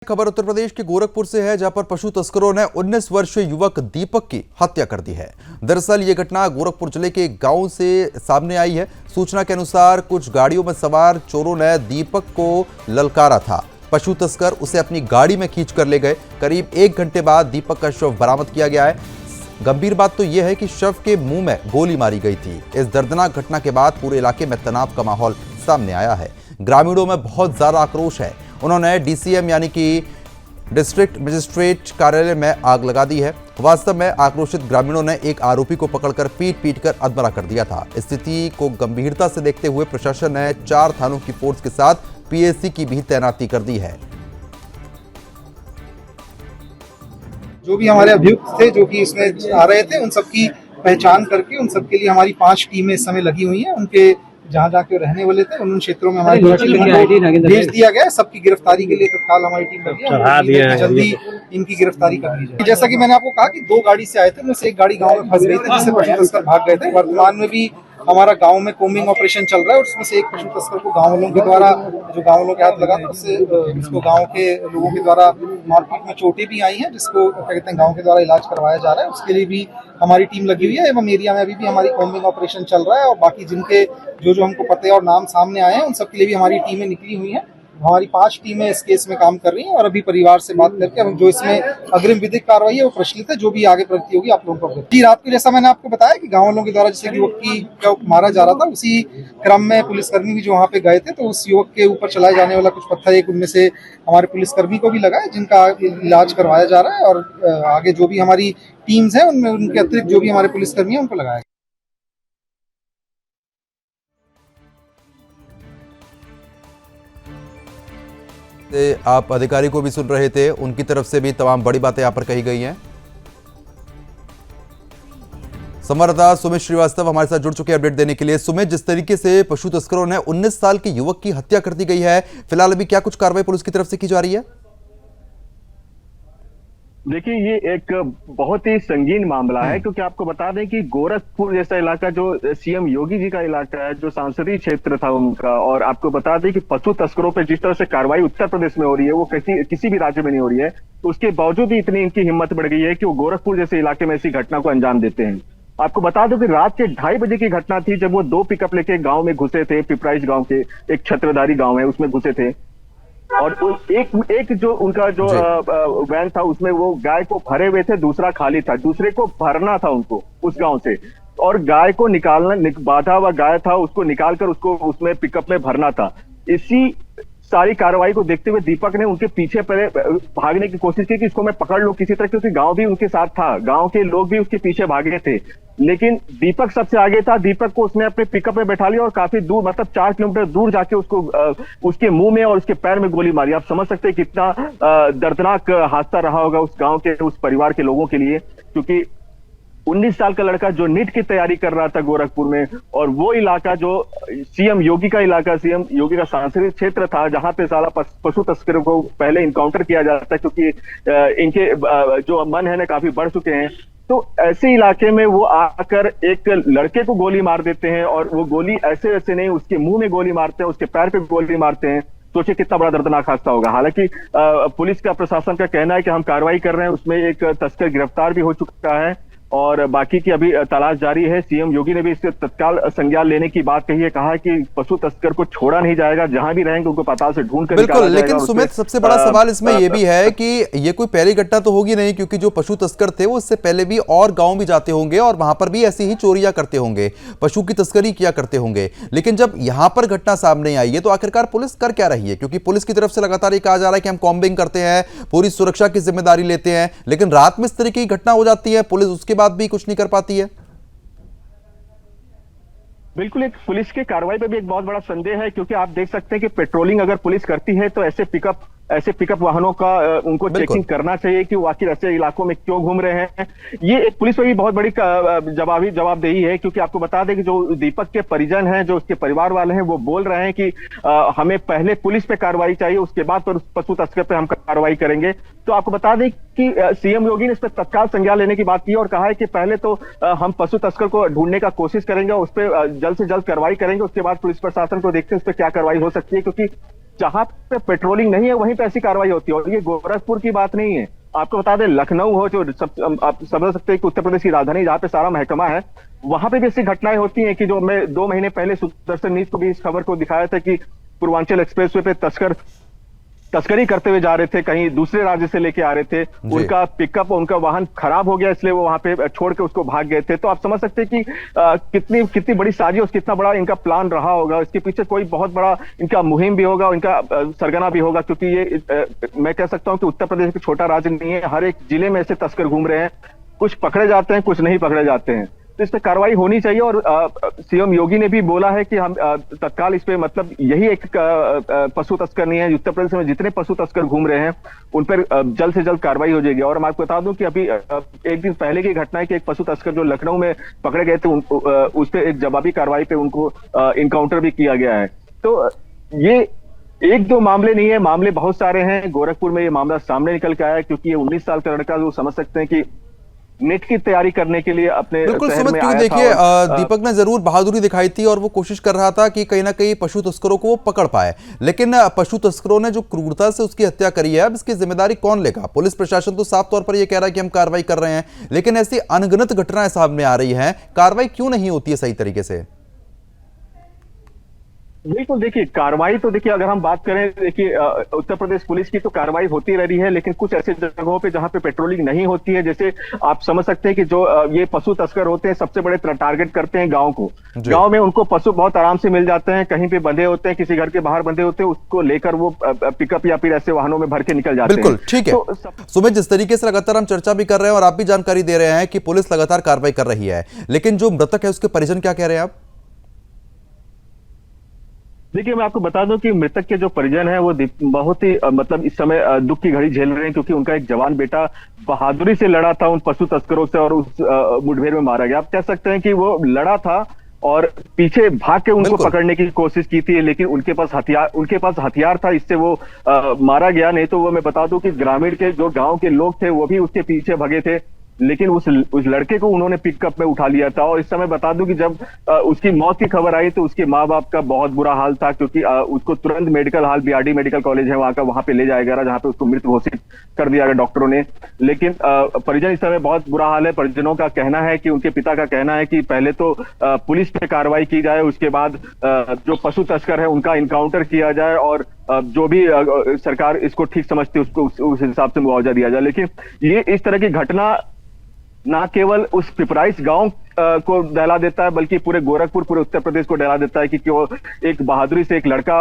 खबर उत्तर प्रदेश के गोरखपुर से है, जहां पर पशु तस्करों ने 19 वर्षीय युवक दीपक की हत्या कर दी है। दरअसल ये घटना गोरखपुर जिले के एक गांव से सामने आई है। सूचना के अनुसार कुछ गाड़ियों में सवार चोरों ने दीपक को ललकारा था। पशु तस्कर उसे अपनी गाड़ी में खींच कर ले गए। करीब 1 घंटे बाद दीपक का शव बरामद किया गया है। गंभीर बात तो यह है कि शव के मुंह में गोली मारी गई थी। इस दर्दनाक घटना के बाद पूरे इलाके में तनाव का माहौल सामने आया है। ग्रामीणों में बहुत ज्यादा आक्रोश है। उन्होंने डीसीएम यानी कि डिस्ट्रिक्ट मजिस्ट्रेट कार्यालय में आग लगा दी है। वास्तव में आक्रोशित ग्रामीणों ने एक आरोपी को पकड़कर पीट कर अधमरा कर दिया था। स्थिति को गंभीरता से देखते हुए प्रशासन ने 4 थानों की फोर्स के साथ पीएससी की भी तैनाती कर दी है। जो भी हमारे अभियुक्त थे, जो कि इसमें आ रहे थे, उन सबकी पहचान करके उन सबके लिए हमारी 5 टीमें इस समय लगी हुई हैं। उनके जहाँ जाके रहने वाले थे उन क्षेत्रों में हमारी भेज दिया गया है। सबकी गिरफ्तारी के लिए तत्काल हमारी टीम लगी है। जल्दी इनकी गिरफ्तारी कर ली जाए। जैसा कि मैंने आपको कहा कि 2 गाड़ी से आए थे, उनमें से एक गाड़ी गांव में फंस गई थी, जिससे पशु तस्कर भाग गए थे। वर्तमान में भी हमारा गांव में कोम्बिंग ऑपरेशन चल रहा है और उसमें से एक पशु तस्कर को गांव वालों के द्वारा, जो गांव वालों के हाथ लगा था, उससे उसको गांव के लोगों के द्वारा मारपीट में चोटें भी आई हैं, जिसको क्या कहते हैं गांव के द्वारा इलाज करवाया जा रहा है। उसके लिए भी हमारी टीम लगी हुई है एवं एरिया में अभी भी हमारी कोम्बिंग ऑपरेशन चल रहा है। और बाकी जिनके जो हमको पते और नाम सामने आए हैं, उन सबके लिए भी हमारी टीमें निकली हुई हैं। हमारी 5 टीमें इस केस में काम कर रही हैं और अभी परिवार से बात करके अब जो इसमें अग्रिम विधिक कार्रवाई है वो प्रचलित है। जो भी आगे प्रगति होगी आप लोगों को जी। रात को जैसा मैंने आपको बताया कि गांव वालों के द्वारा जिसे युवक की मारा जा रहा था, उसी क्रम में पुलिसकर्मी भी जो वहाँ पे गए थे, तो उस युवक के ऊपर चलाए जाने वाला कुछ पत्थर एक उनमें से हमारे पुलिसकर्मी को भी लगा है, जिनका इलाज करवाया जा रहा है। और आगे जो भी हमारी टीम्स है उनमें उनके अतिरिक्त जो भी हमारे पुलिसकर्मी है उनको लगाया। आप अधिकारी को भी सुन रहे थे, उनकी तरफ से भी तमाम बड़ी बातें यहां पर कही गई हैं। संवाददाता सुमित श्रीवास्तव हमारे साथ जुड़ चुके हैं अपडेट देने के लिए। सुमित, जिस तरीके से पशु तस्करों ने 19 साल के युवक की हत्या कर दी गई है, फिलहाल अभी क्या कुछ कार्रवाई पुलिस की तरफ से की जा रही है? देखिए, ये एक बहुत ही संगीन मामला है, क्योंकि आपको बता दें कि गोरखपुर जैसा इलाका जो सीएम योगी जी का इलाका है, जो सांसदीय क्षेत्र था उनका, और आपको बता दें कि पशु तस्करों पर जिस तरह से कार्रवाई उत्तर प्रदेश में हो रही है वो किसी भी राज्य में नहीं हो रही है। तो उसके बावजूद भी इतनी इनकी हिम्मत बढ़ गई है कि वो गोरखपुर जैसे इलाके में ऐसी घटना को अंजाम देते हैं। आपको बता दो कि रात के 2:30 बजे की घटना थी, जब वो 2 पिकअप लेके गांव में घुसे थे। पिपराइच गांव के एक छत्रधारी गांव है, उसमें घुसे थे। और एक जो उनका जो वैन था, उसमें वो गाय को भरे हुए थे, दूसरा खाली था। दूसरे को भरना था उनको उस गांव से, और गाय को निकालना, बाधा हुआ गाय था, उसको निकालकर उसको उसमें पिकअप में भरना था। इसी सारी कार्रवाई को देखते हुए दीपक ने उनके पीछे पहले भागने की कोशिश की कि इसको मैं पकड़ लूं किसी तरह, क्योंकि गांव भी उनके साथ था, गांव के लोग भी उसके पीछे भागे थे। लेकिन दीपक सबसे आगे था। दीपक को उसने अपने पिकअप में बैठा लिया और काफी दूर, मतलब 4 किलोमीटर दूर जाके उसको उसके मुंह में और उसके पैर में गोली मारी। आप समझ सकते हैं कितना दर्दनाक हादसा रहा होगा उस गांव के, उस परिवार के लोगों के लिए, क्योंकि 19 साल का लड़का जो नीट की तैयारी कर रहा था गोरखपुर में, और वो इलाका जो सीएम योगी का इलाका, सीएम योगी का सांसदीय क्षेत्र था, जहां पे साला पशु तस्करों को पहले इनकाउंटर किया जाता है, क्योंकि इनके जो मन है ना काफी बढ़ चुके हैं। तो ऐसे इलाके में वो आकर एक लड़के को गोली मार देते हैं, और वो गोली ऐसे वैसे नहीं, उसके मुंह में गोली मारते हैं, उसके पैर पे गोली मारते हैं। सोचिए कितना बड़ा दर्दनाक हादसा होगा। हालांकि पुलिस का, प्रशासन का कहना है कि हम कार्रवाई कर रहे हैं, उसमें एक तस्कर गिरफ्तार भी हो चुका है और बाकी की अभी तलाश जारी है। सीएम योगी ने भी इससे तत्काल संज्ञान लेने की बात कही है। कहा है कि पशु तस्कर को छोड़ा नहीं जाएगा, जहां भी रहेंगे उनको पाताल से ढूंढ कर बिल्कुल। लेकिन सुमित, सबसे बड़ा सवाल इसमें यह भी है कि ये कोई पहली घटना तो होगी नहीं, क्योंकि जो पशु तस्कर थे वो इससे पहले भी और गांव भी जाते होंगे और वहां पर भी ऐसी ही चोरियां करते होंगे, पशु की तस्करी किया करते होंगे। लेकिन जब यहां पर घटना सामने आई है तो आखिरकार पुलिस कर क्या रही है? क्योंकि पुलिस की तरफ से लगातार ये कहा जा रहा है कि हम कॉम्बिंग करते हैं, पूरी सुरक्षा की जिम्मेदारी लेते हैं, लेकिन रात में इस तरीके की घटना हो जाती है, पुलिस उसके बाद भी कुछ नहीं कर पाती है। बिल्कुल, एक पुलिस की कार्रवाई पे भी एक बहुत बड़ा संदेह है, क्योंकि आप देख सकते हैं कि पेट्रोलिंग अगर पुलिस करती है तो ऐसे पिकअप वाहनों का उनको चेकिंग करना चाहिए कि वो आखिर ऐसे इलाकों में क्यों घूम रहे हैं। ये एक पुलिस पर भी बहुत बड़ी जवाबदेही है, क्योंकि आपको बता दें कि जो दीपक के परिजन हैं, जो उसके परिवार वाले हैं, वो बोल रहे हैं कि हमें पहले पुलिस पे कार्रवाई चाहिए, उसके बाद पर पशु तस्कर पे हम कार्रवाई करेंगे। तो आपको बता दें कि सीएम योगी ने इस पर तत्काल संज्ञान लेने की बात की और कहा है कि पहले तो हम पशु तस्कर को ढूंढने का कोशिश करेंगे, उस पर जल्द से जल्द कार्रवाई करेंगे, उसके बाद पुलिस प्रशासन को देखते हैं उस पर क्या कार्रवाई हो सकती है। क्योंकि जहां पे पेट्रोलिंग नहीं है वहीं पे ऐसी कार्रवाई होती है। और ये गोरखपुर की बात नहीं है, आपको बता दें लखनऊ हो, जो आप समझ सकते हैं कि उत्तर प्रदेश की राजधानी जहाँ पे सारा महकमा है, वहां पे भी ऐसी घटनाएं होती हैं कि जो मैं 2 महीने पहले सुदर्शन न्यूज को भी इस खबर को दिखाया था कि पूर्वांचल एक्सप्रेसवे पे तस्करी करते हुए जा रहे थे, कहीं दूसरे राज्य से लेके आ रहे थे, उनका पिकअप, उनका वाहन खराब हो गया, इसलिए वो वहां पे छोड़ के उसको भाग गए थे। तो आप समझ सकते हैं कि कितनी कितनी बड़ी साजिश, कितना बड़ा इनका प्लान रहा होगा। इसके पीछे कोई बहुत बड़ा इनका मुहिम भी होगा, इनका सरगना भी होगा, क्योंकि ये मैं कह सकता हूं कि उत्तर प्रदेश एक छोटा राज्य नहीं है, हर एक जिले में ऐसे तस्कर घूम रहे हैं, कुछ पकड़े जाते हैं, कुछ नहीं पकड़े जाते हैं। तो इस पर कार्रवाई होनी चाहिए। और सीएम योगी ने भी बोला है कि हम तत्काल इस पे, मतलब यही एक पशु तस्कर नहीं है, उत्तर प्रदेश में जितने पशु तस्कर घूम रहे हैं उन पर जल्द से जल्द कार्रवाई हो जाएगी। और मैं आपको बता दूं कि अभी एक दिन पहले की घटना है कि एक पशु तस्कर जो लखनऊ में पकड़े गए थे, उस पर एक जवाबी कार्रवाई पे उनको इनकाउंटर भी किया गया है। तो ये 1-2 मामले नहीं है, मामले बहुत सारे हैं। गोरखपुर में ये मामला सामने निकल के आया है क्योंकि ये 19 साल का लड़का, जो समझ सकते हैं कि नेट की तैयारी करने के लिए अपने बिल्कुल शहर सुमित, में क्योंकि आया देखिए था। दीपक ने जरूर बहादुरी दिखाई थी और वो कोशिश कर रहा था कि कहीं ना कहीं पशु तस्करों को वो पकड़ पाए, लेकिन पशु तस्करों ने जो क्रूरता से उसकी हत्या करी है, अब इसकी जिम्मेदारी कौन लेगा? पुलिस प्रशासन तो साफ तौर पर ये कह रहा है कि हम कार्रवाई कर रहे हैं, लेकिन ऐसी अनगिनत घटनाएं सामने आ रही हैं, कार्रवाई क्यों नहीं होती है सही तरीके से? बिल्कुल, देखिए कार्रवाई तो देखिए, अगर हम बात करें, देखिए उत्तर प्रदेश पुलिस की तो कार्रवाई होती रही है, लेकिन कुछ ऐसे जगहों पे जहां पे पेट्रोलिंग नहीं होती है, जैसे आप समझ सकते हैं कि जो ये पशु तस्कर होते हैं, सबसे बड़े टारगेट करते हैं गांव को। गांव में उनको पशु बहुत आराम से मिल जाते हैं, कहीं पे बंधे होते हैं, किसी घर के बाहर बंधे होते हैं, उसको लेकर वो पिकअप या फिर ऐसे वाहनों में भर के निकल जाते हैं। बिल्कुल ठीक है। तो सुमित, जिस तरीके से लगातार हम चर्चा भी कर रहे हैं और आप भी जानकारी दे रहे हैं कि पुलिस लगातार कार्रवाई कर रही है, लेकिन जो मृतक है उसके परिजन क्या कह रहे हैं आप? देखिए, मैं आपको बता दूं कि मृतक के जो परिजन हैं वो बहुत ही मतलब इस समय दुख की घड़ी झेल रहे हैं, क्योंकि उनका एक जवान बेटा बहादुरी से लड़ा था उन पशु तस्करों से और उस मुठभेड़ में मारा गया। आप कह सकते हैं कि वो लड़ा था और पीछे भाग के उनको पकड़ने की कोशिश की थी, लेकिन उनके पास हथियार था, इससे वो मारा गया। नहीं तो वो, मैं बता दूं कि ग्रामीण के जो गाँव के लोग थे वो भी उसके पीछे भगे थे, लेकिन उस लड़के को उन्होंने पिकअप में उठा लिया था। और इस समय बता दूं कि जब उसकी मौत की खबर आई तो उसके माँ बाप का बहुत बुरा हाल था, क्योंकि उसको तुरंत medical hall, BRD medical college है वहां पे ले जाया गया, जहां पे उसको मृत घोषित कर दिया गया डॉक्टरों ने। लेकिन परिजन, इस समय बहुत बुरा हाल है। परिजनों का कहना है कि, उनके पिता का कहना है कि पहले तो पुलिस पे कार्रवाई की जाए, उसके बाद जो पशु तस्कर है उनका इनकाउंटर किया जाए, और जो भी सरकार इसको ठीक समझती है उसको उस हिसाब से मुआवजा दिया जाए। लेकिन ये इस तरह की घटना ना केवल उस पिपराइच गांव को डरा देता है, बल्कि पूरे गोरखपुर, पूरे उत्तर प्रदेश को डरा देता है कि क्यों एक बहादुरी से एक लड़का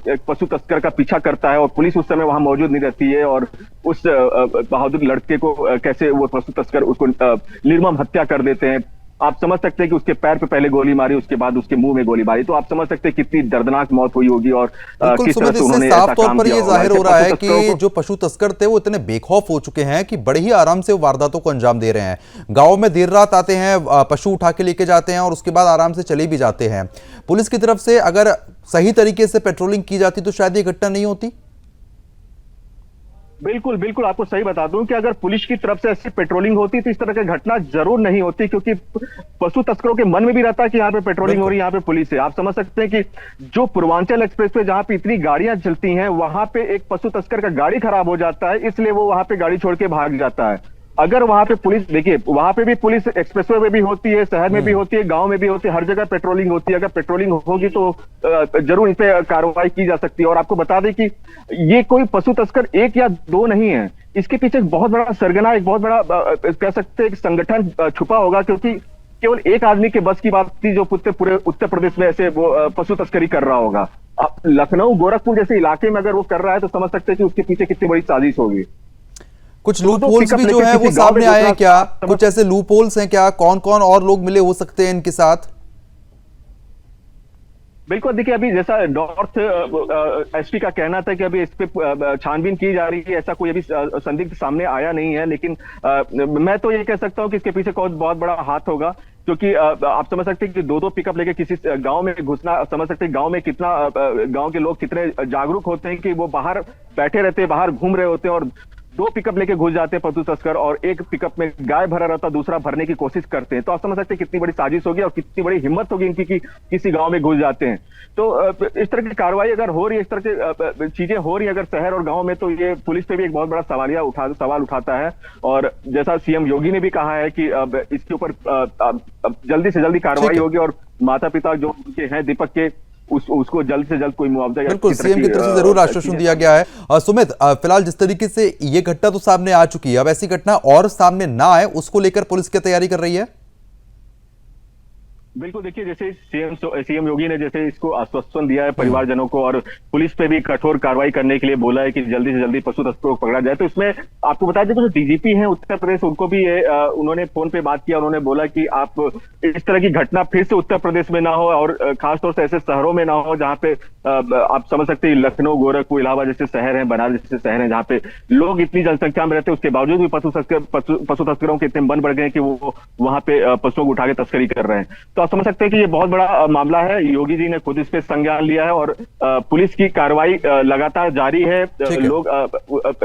एक पशु तस्कर का पीछा करता है और पुलिस उस समय वहां मौजूद नहीं रहती है, और उस बहादुर लड़के को कैसे वो पशु तस्कर उसको निर्मम हत्या कर देते हैं। आप समझ सकते हैं कि उसके पैर पे पहले गोली मारी, उसके बाद उसके मुंह में गोली मारी। तो आप समझ सकते हैं कितनी दर्दनाक मौत हुई होगी और किस तरह से उन्होंने साफ तौर पर ये जाहिर हो रहा है कि जो पशु तस्कर थे वो इतने बेखौफ हो चुके हैं कि बड़े ही आराम से वारदातों को अंजाम दे रहे हैं। गांव में देर रात आते हैं, पशु उठा के लेके जाते हैं और उसके बाद आराम से चले भी जाते हैं। पुलिस की तरफ से अगर सही तरीके से पेट्रोलिंग की जाती तो शायद ये घटना नहीं होती। बिल्कुल बिल्कुल, आपको सही बता दूं कि अगर पुलिस की तरफ से ऐसी पेट्रोलिंग होती तो इस तरह की घटना जरूर नहीं होती, क्योंकि पशु तस्करों के मन में भी रहता है कि यहाँ पे पेट्रोलिंग हो रही है, यहाँ पे पुलिस है। आप समझ सकते हैं कि जो पूर्वांचल एक्सप्रेस पे जहाँ पे इतनी गाड़ियां चलती हैं, वहां पे एक पशु तस्कर का गाड़ी खराब हो जाता है, इसलिए वो वहां पे गाड़ी छोड़ के भाग जाता है। अगर वहां पे पुलिस, देखिए वहां पे भी पुलिस एक्सप्रेसवे में भी होती है, शहर में भी होती है, गांव में भी होती है, हर जगह पेट्रोलिंग होती है। अगर पेट्रोलिंग होगी तो जरूर इस पे कार्रवाई की जा सकती है। और आपको बता दें कि ये कोई पशु तस्कर 1 या 2 नहीं है, इसके पीछे एक बहुत बड़ा सरगना, एक बहुत बड़ा कह सकते हैं एक संगठन छुपा होगा, क्योंकि केवल एक आदमी के बस की बात थी जो पूरे उत्तर प्रदेश में ऐसे वो पशु तस्करी कर रहा होगा। लखनऊ, गोरखपुर जैसे इलाके में अगर वो कर रहा है तो समझ सकते हैं कि उसके पीछे कितनी बड़ी साजिश होगी। कुछ लूप होल्स भी जो है वो सामने आए हैं क्या? कुछ ऐसे लूप होल्स हैं क्या? कौन कौन और लोग मिले हो सकते हैं इनके साथ? बिल्कुल, देखिए अभी जैसा नॉर्थ एसपी का कहना था कि अभी इस पे छानबीन की जा रही है, ऐसा कोई अभी संदिग्ध सामने आया नहीं है। लेकिन मैं तो ये कह सकता हूं कि इसके पीछे कोई बहुत बड़ा हाथ होगा, क्योंकि आप समझ सकते हैं कि 2-2 पिकअप लेके किसी गांव में घुसना, समझ सकते हैं गांव में कितना, गांव के लोग कितने जागरूक होते हैं कि वो बाहर बैठे रहते हैं, बाहर घूम रहे होते हैं और 2 पिकअप लेके घुस जाते हैं पशु तस्कर, और एक पिकअप में गाय भरा रहता, दूसरा भरने की कोशिश करते हैं। तो आप समझ सकते हैं कितनी बड़ी साजिश होगी और कितनी बड़ी हिम्मत होगी इनकी कि किसी गांव में घुस जाते हैं। तो इस तरह की कार्रवाई अगर हो रही है, इस तरह की चीजें हो रही है अगर शहर और गांव में, तो ये पुलिस पे भी एक बहुत बड़ा सवाल उठाता है। और जैसा सीएम योगी ने भी कहा है कि अब इसके ऊपर जल्दी से जल्दी कार्रवाई होगी, और माता पिता जो उनके हैं दीपक के, उसको जल्द से जल्द कोई मुआवजा, बिल्कुल सीएम की तरफ से जरूर आश्वासन दिया गया है। सुमित, फिलहाल जिस तरीके से ये घटना तो सामने आ चुकी है, अब ऐसी घटना और सामने ना आए उसको लेकर पुलिस क्या तैयारी कर रही है? बिल्कुल, देखिए जैसे सीएम योगी ने जैसे इसको आश्वासन दिया है परिवारजनों को, और पुलिस पे भी कठोर कार्रवाई करने के लिए बोला है कि जल्दी से जल्दी पशु तस्करों को पकड़ा जाए। तो इसमें आपको बता दें, जो डीजीपी हैं उत्तर प्रदेश, उनको भी उन्होंने फोन पे बात किया। उन्होंने बोला कि आप इस तरह की घटना फिर से उत्तर प्रदेश में ना हो, और खासतौर से ऐसे शहरों में ना हो जहाँ पे आप समझ सकते हैं लखनऊ, गोरखपुर, इलाहाबाद जैसे शहर हैं, बनारस जैसे शहर हैं, जहाँ पे लोग इतनी जनसंख्या में रहते हैं, उसके बावजूद भी पशु तस्करों के इतने मन बढ़ गए हैं कि वो वहां पे पशुओं को उठा के तस्करी कर रहे हैं। तो समझ सकते हैं कि ये बहुत बड़ा मामला है। योगी जी ने खुद इस पे संज्ञान लिया है, और पुलिस की कार्रवाई लगातार जारी है। लोग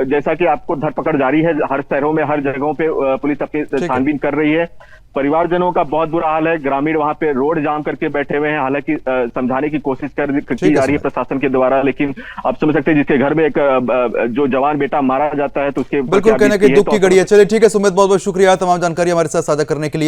जैसा कि आपको धरपकड़ जारी है, हर शहरों में, हर जगहों पे पुलिस अपनी छानबीन कर रही है। परिवारजनों का बहुत बुरा हाल है, ग्रामीण वहां पे रोड जाम करके बैठे हुए हैं। हालांकि समझाने की कोशिश की जा रही है प्रशासन के द्वारा, लेकिन आप समझ सकते हैं जिसके घर में एक जो जवान बेटा मारा जाता है तो उसके बिल्कुल कहने की दुख की घड़ी है। चलिए ठीक है सुमित, बहुत बहुत शुक्रिया तमाम जानकारी हमारे साथ साझा करने के लिए।